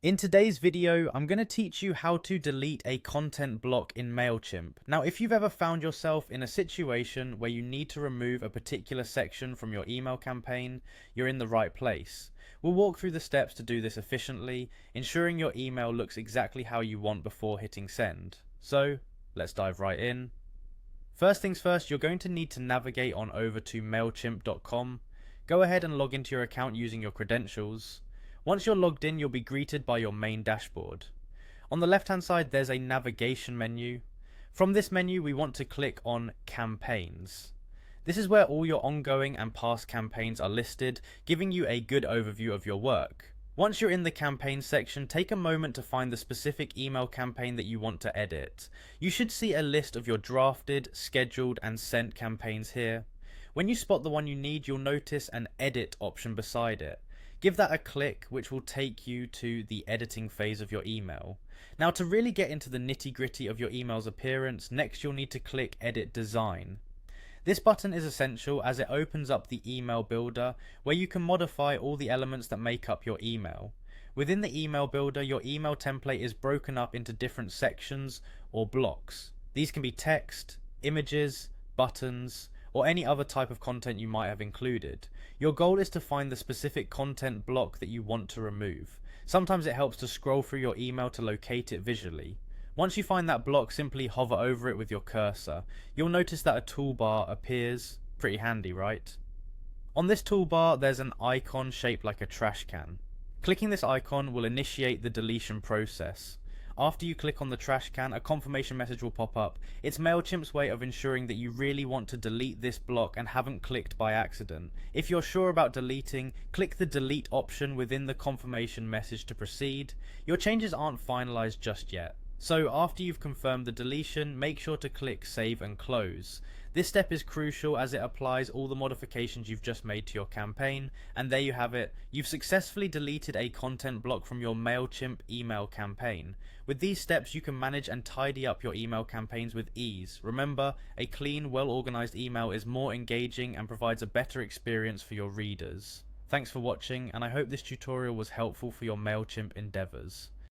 In today's video, I'm going to teach you how to delete a content block in Mailchimp. Now, if you've ever found yourself in a situation where you need to remove a particular section from your email campaign, you're in the right place. We'll walk through the steps to do this efficiently, ensuring your email looks exactly how you want before hitting send. So, let's dive right in. First things first, you're going to need to navigate on over to Mailchimp.com. Go ahead and log into your account using your credentials. Once you're logged in, you'll be greeted by your main dashboard. On the left hand side, there's a navigation menu. From this menu, we want to click on Campaigns. This is where all your ongoing and past campaigns are listed, giving you a good overview of your work. Once you're in the campaign section, take a moment to find the specific email campaign that you want to edit. You should see a list of your drafted, scheduled, and sent campaigns here. When you spot the one you need, you'll notice an edit option beside it. Give that a click, which will take you to the editing phase of your email. Now, to really get into the nitty-gritty of your email's appearance, next you'll need to click Edit Design. This button is essential as it opens up the email builder where you can modify all the elements that make up your email. Within the email builder, your email template is broken up into different sections or blocks. These can be text, images, buttons, or any other type of content you might have included. Your goal is to find the specific content block that you want to remove. Sometimes it helps to scroll through your email to locate it visually. Once you find that block, simply hover over it with your cursor. You'll notice that a toolbar appears. Pretty handy, right? On this toolbar, there's an icon shaped like a trash can. Clicking this icon will initiate the deletion process. After you click on the trash can, a confirmation message will pop up. It's Mailchimp's way of ensuring that you really want to delete this block and haven't clicked by accident. If you're sure about deleting, click the delete option within the confirmation message to proceed. Your changes aren't finalized just yet. So after you've confirmed the deletion, make sure to click Save and Close. This step is crucial as it applies all the modifications you've just made to your campaign, and there you have it. You've successfully deleted a content block from your Mailchimp email campaign. With these steps, you can manage and tidy up your email campaigns with ease. Remember, a clean, well-organized email is more engaging and provides a better experience for your readers. Thanks for watching, and I hope this tutorial was helpful for your Mailchimp endeavors.